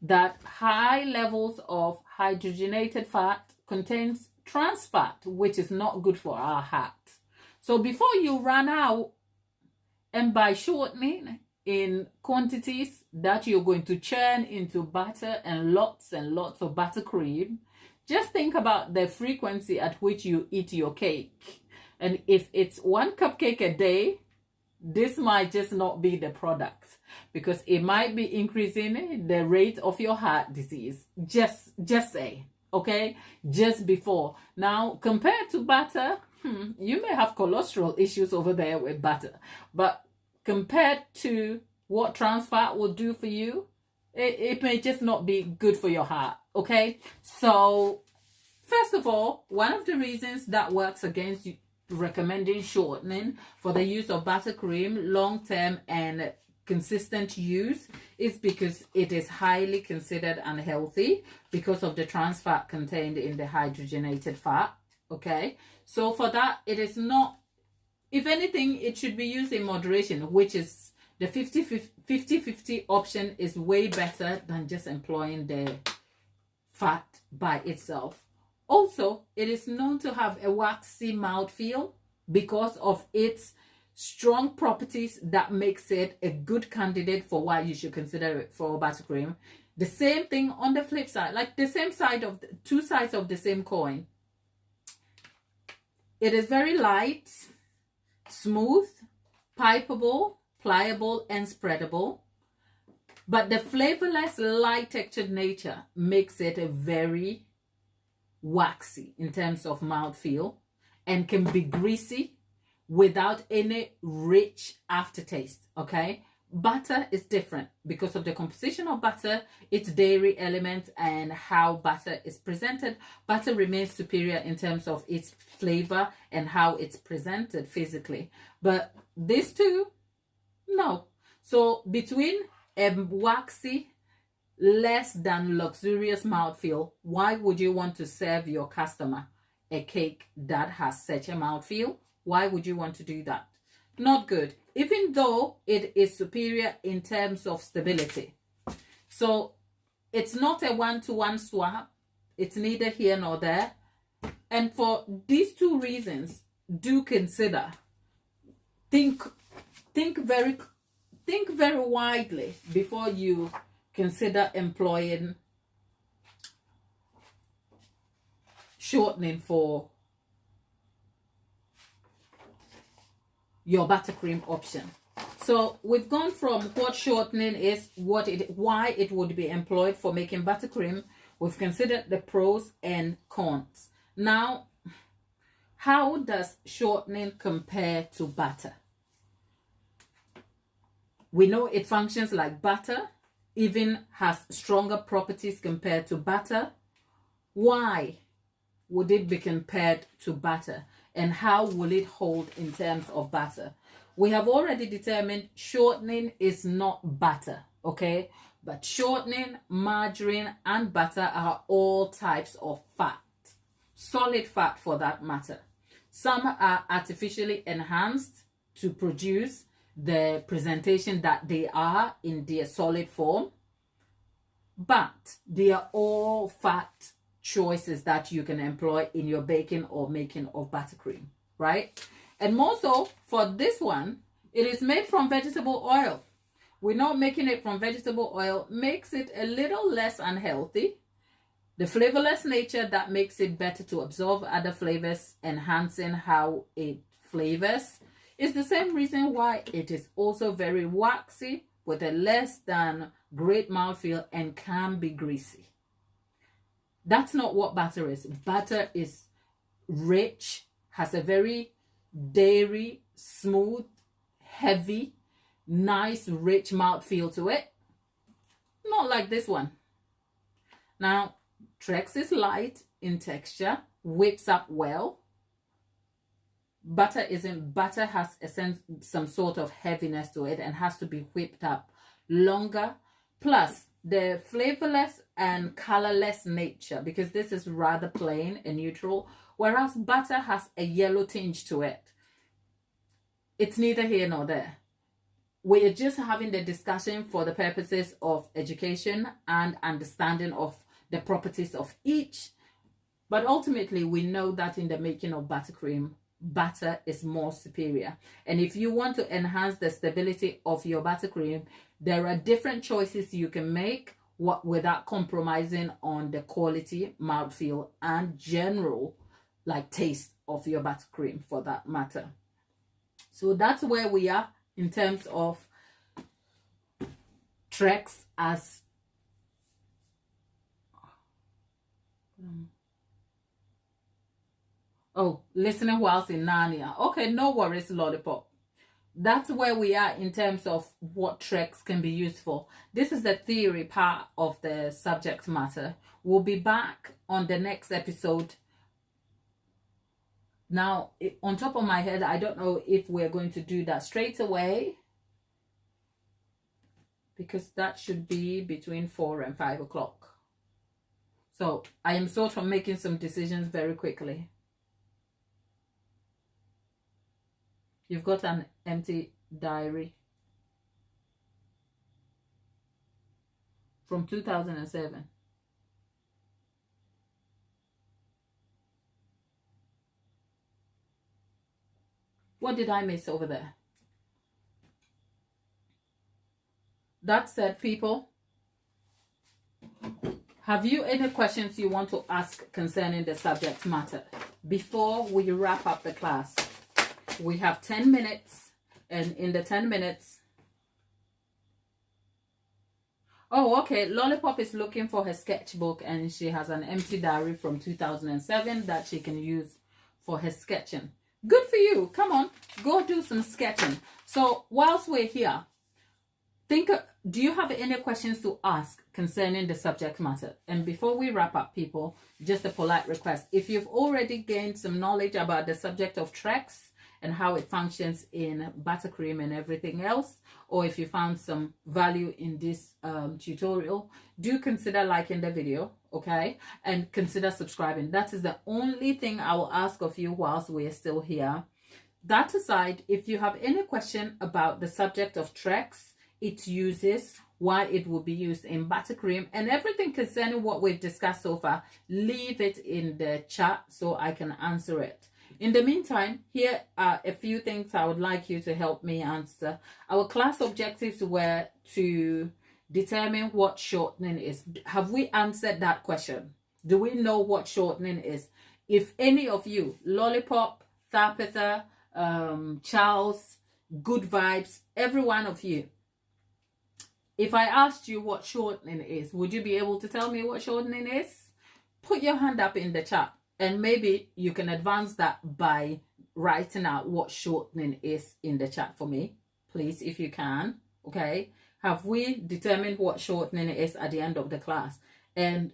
that high levels of hydrogenated fat contains trans fat, which is not good for our heart. So before you run out and buy shortening in quantities that you're going to churn into butter and lots of buttercream, just think about the frequency at which you eat your cake. And if it's 1 cupcake a day, this might just not be the product, because it might be increasing the rate of your heart disease. Just say, okay, just before. Now, compared to butter, you may have cholesterol issues over there with butter, but compared to what trans fat will do for you, it may just not be good for your heart, okay? So, first of all, one of the reasons that works against you recommending shortening for the use of buttercream long-term and consistent use is because it is highly considered unhealthy because of the trans fat contained in the hydrogenated fat. Okay, so for that, it is not, if anything, it should be used in moderation, which is the 50-50 option is way better than just employing the fat by itself. Also, it is known to have a waxy mouthfeel because of its strong properties that makes it a good candidate for why you should consider it for buttercream. The same thing on the flip side, like the same side of the two sides of the same coin. It is very light, smooth, pipeable, pliable, and spreadable. But the flavorless, light textured nature makes it a very waxy in terms of mouthfeel and can be greasy without any rich aftertaste. Okay, butter is different because of the composition of butter, its dairy elements, and how butter is presented. Butter remains superior in terms of its flavor and how it's presented physically, but these two, no. So between a waxy, less than luxurious mouthfeel, why would you want to serve your customer a cake that has such a mouthfeel? Why would you want to do that? Not good, even though it is superior in terms of stability. So it's not a one-to-one swap. It's neither here nor there. And for these two reasons, do consider, think very widely before you consider employing shortening for your buttercream option. So we've gone from what shortening is, why it would be employed for making buttercream. We've considered the pros and cons. Now, how does shortening compare to butter? We know it functions like butter, even has stronger properties compared to butter. Why would it be compared to butter? And how will it hold in terms of butter? We have already determined shortening is not butter, okay? But shortening, margarine, and butter are all types of fat. Solid fat for that matter. Some are artificially enhanced to produce the presentation that they are in their solid form. but they are all fat choices that you can employ in your baking or making of buttercream, right? And more so for this one, it is made from vegetable oil. We're not making it from vegetable oil, makes it a little less unhealthy. The flavorless nature that makes it better to absorb other flavors, enhancing how it flavors, is the same reason why it is also very waxy with a less than great mouthfeel and can be greasy. That's not what butter is. Butter is rich, has a very dairy, smooth, heavy, nice, rich mouthfeel to it. Not like this one. Now, TREX is light in texture, whips up well. Butter isn't. Butter has some sort of heaviness to it and has to be whipped up longer. Plus, the flavorless and colorless nature, because this is rather plain and neutral, whereas butter has a yellow tinge to it. It's neither here nor there. We're just having the discussion for the purposes of education and understanding of the properties of each. But ultimately, we know that in the making of buttercream, butter is more superior. And if you want to enhance the stability of your buttercream, there are different choices you can make without compromising on the quality, mouthfeel, and general taste of your buttercream for that matter. So that's where we are in terms of TREX as listening whilst in Narnia. Okay, no worries, Lollipop. That's where we are in terms of what TREX can be used for. This is the theory part of the subject matter. We'll be back on the next episode. Now, on top of my head, I don't know if we're going to do that straight away, because that should be between 4 and 5 o'clock. So I am sort of making some decisions very quickly. You've got an empty diary from 2007. What did I miss over there? That said, people, have you any questions you want to ask concerning the subject matter before we wrap up the class? We have 10 minutes, and in the 10 minutes... Oh, okay. Lollipop is looking for her sketchbook, and she has an empty diary from 2007 that she can use for her sketching. Good for you. Come on, go do some sketching. So whilst we're here, do you have any questions to ask concerning the subject matter? And before we wrap up, people, just a polite request. If you've already gained some knowledge about the subject of TREX and how it functions in buttercream and everything else, or if you found some value in this tutorial, do consider liking the video, okay? And consider subscribing. That is the only thing I will ask of you whilst we're still here. That aside, if you have any question about the subject of TREX, its uses, why it will be used in buttercream, and everything concerning what we've discussed so far, leave it in the chat so I can answer it. In the meantime, here are a few things I would like you to help me answer. Our class objectives were to determine what shortening is. Have we answered that question? Do we know what shortening is? If any of you, Lollipop, Thapitha, Charles, Good Vibes, every one of you, if I asked you what shortening is, would you be able to tell me what shortening is? Put your hand up in the chat. And maybe you can advance that by writing out what shortening is in the chat for me, please, if you can. Okay. Have we determined what shortening is at the end of the class? And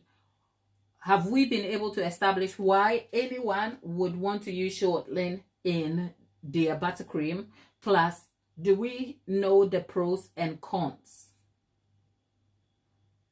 have we been able to establish why anyone would want to use shortening in their buttercream? Plus, do we know the pros and cons?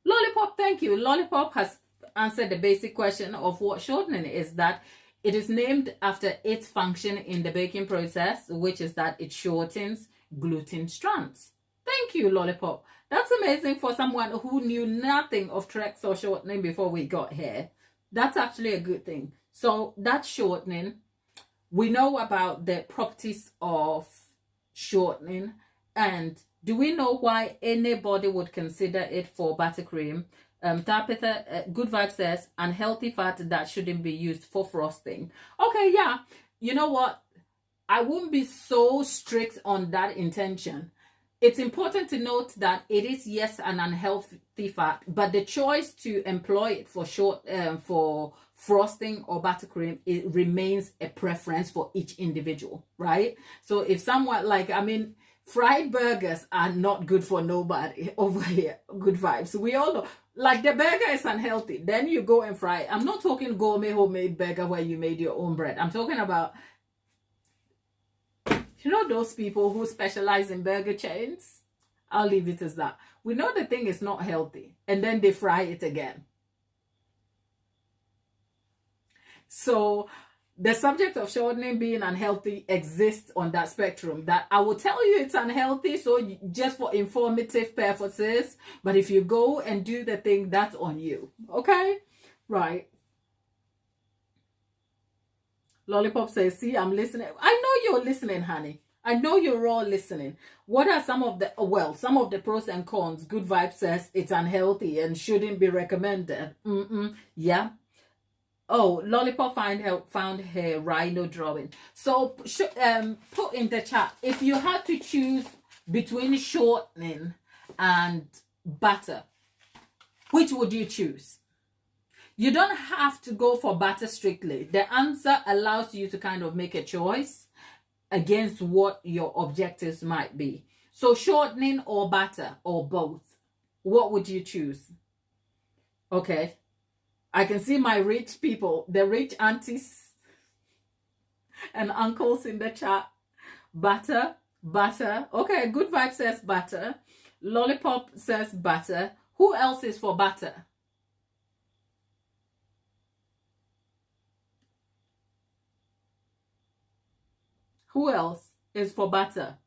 Lollipop, thank you. Lollipop has answer the basic question of what shortening is, that it is named after its function in the baking process, which is that it shortens gluten strands. Thank you, Lollipop. That's amazing for someone who knew nothing of TREX or shortening before we got here. That's actually a good thing. So that's shortening. We know about the properties of shortening. And do we know why anybody would consider it for buttercream? Tabitha, Good Vibe says, unhealthy fat that shouldn't be used for frosting. Okay, yeah. You know what? I won't be so strict on that intention. It's important to note that it is, yes, an unhealthy fat, but the choice to employ it for frosting or buttercream, it remains a preference for each individual, right? So if someone like, I mean, fried burgers are not good for nobody over here. Good Vibes. We all know. Like, the burger is unhealthy. Then you go and fry it. I'm not talking gourmet homemade burger where you made your own bread. I'm talking about, you know, those people who specialize in burger chains? I'll leave it as that. We know the thing is not healthy, and then they fry it again. So the subject of shortening being unhealthy exists on that spectrum, that I will tell you it's unhealthy, so just for informative purposes, but if you go and do the thing, that's on you. Okay? Right. Lollipop says, see, I'm listening. I know you're listening, honey. I know you're all listening. What are some of the pros and cons? Good Vibe says it's unhealthy and shouldn't be recommended. Yeah. Oh, Lollipop found her rhino drawing. So put in the chat, if you had to choose between shortening and butter, which would you choose? You don't have to go for butter strictly. The answer allows you to kind of make a choice against what your objectives might be. So shortening or butter or both, what would you choose? Okay. I can see my rich people, the rich aunties and uncles in the chat. Butter. Okay, Good Vibe says butter. Lollipop says butter. Who else is for butter? Who else is for butter?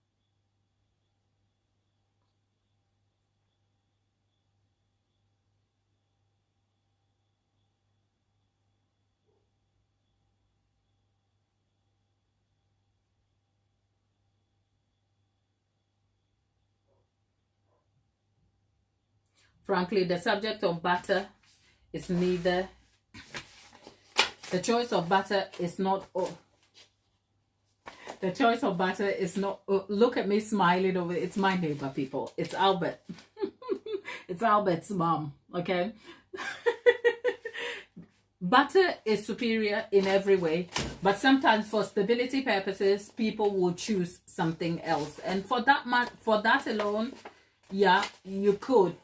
Frankly, the subject of butter is neither. The choice of butter is not. The choice of butter is not. Look at me smiling over. It's my neighbor, people. It's Albert. It's Albert's mom. Okay. Butter is superior in every way, but sometimes for stability purposes, people will choose something else. And for that alone, yeah, you could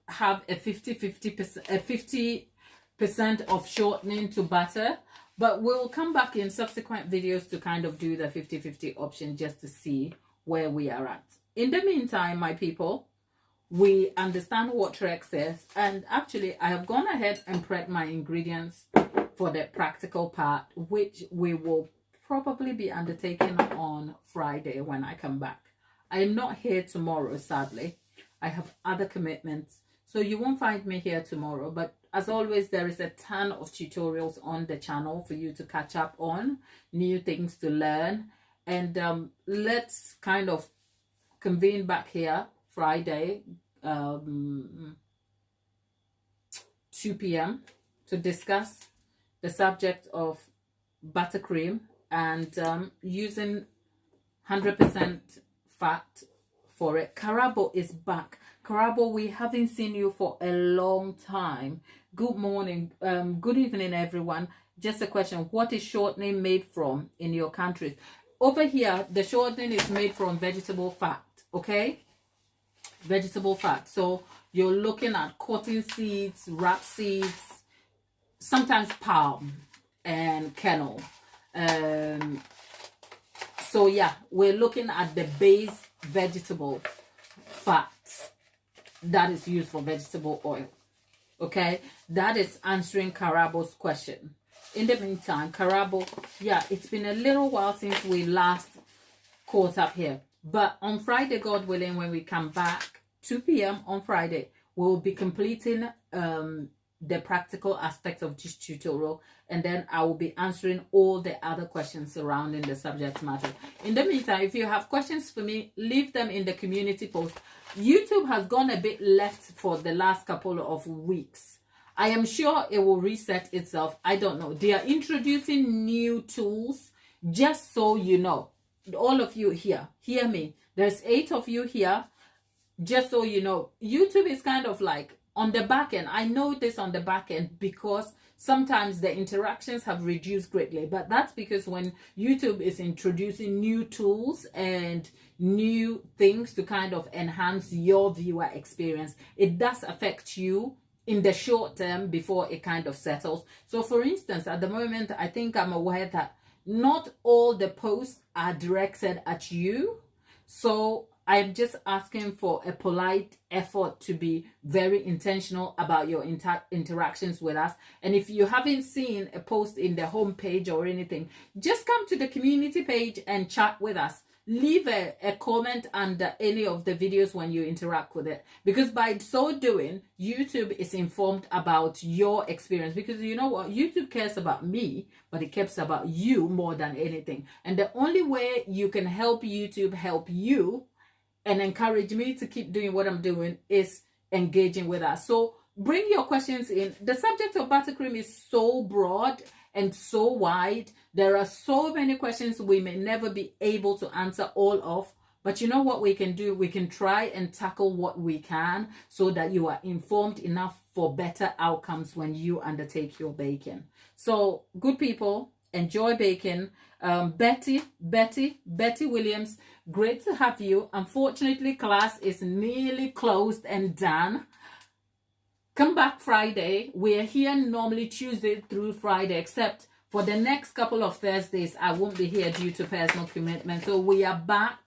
have a 50% of shortening to butter, but we'll come back in subsequent videos to kind of do the 50-50 option just to see where we are at. In the meantime, my people, we understand what TREX is, and actually I have gone ahead and prepped my ingredients for the practical part, which we will probably be undertaking on Friday when I come back. I am not here tomorrow, sadly. I have other commitments, so you won't find me here tomorrow, but as always, there is a ton of tutorials on the channel for you to catch up on, new things to learn, and let's kind of convene back here Friday, 2 p.m. to discuss the subject of buttercream and using 100% fat for it. Karabo is back. Karabo, we haven't seen you for a long time. Good morning, good evening, everyone. Just a question, what is shortening made from in your countries? Over here, the shortening is made from vegetable fat, okay? Vegetable fat. So you're looking at cotton seeds, rape seeds, sometimes palm and kernel. So yeah, we're looking at the base vegetable fat that is used for vegetable oil. Okay, that is answering Karabo's question. In the meantime, Karabo, yeah, it's been a little while since we last caught up here, But on Friday, God willing, when we come back, 2 p.m. on Friday, we'll be completing the practical aspects of this tutorial, and then I will be answering all the other questions surrounding the subject matter. In the meantime, if you have questions for me, leave them in the community post. YouTube has gone a bit left for the last couple of weeks. I am sure it will reset itself. I don't know. They are introducing new tools, just so you know. All of you here, hear me. There's 8 of you here. Just so you know, YouTube is kind of like on the back end. I know this on the back end because sometimes the interactions have reduced greatly, but that's because when YouTube is introducing new tools and new things to kind of enhance your viewer experience, it does affect you in the short term before it kind of settles. So for instance, at the moment, I think I'm aware that not all the posts are directed at you. So I'm just asking for a polite effort to be very intentional about your interactions with us. And if you haven't seen a post in the home page or anything, just come to the community page and chat with us. Leave a comment under any of the videos when you interact with it, because by so doing, YouTube is informed about your experience. Because you know what, YouTube cares about me, but it cares about you more than anything. And the only way you can help YouTube help you and encourage me to keep doing what I'm doing is engaging with us. So bring your questions in. The subject of buttercream is so broad and so wide. There are so many questions we may never be able to answer all of. But you know what we can do? We can try and tackle what we can so that you are informed enough for better outcomes when you undertake your baking. So good people, enjoy baking. Betty Williams, great to have you. Unfortunately, class is nearly closed and done. Come back Friday. We're here normally Tuesday through Friday, except for the next couple of Thursdays, I won't be here due to personal commitment. So we are back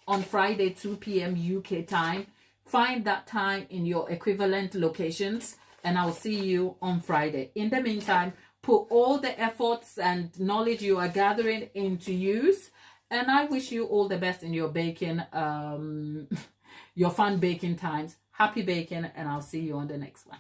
on Friday, 2 p.m. UK time. Find that time in your equivalent locations, and I'll see you on Friday. In the meantime, put all the efforts and knowledge you are gathering into use, and I wish you all the best in your baking, your fun baking times. Happy baking, and I'll see you on the next one.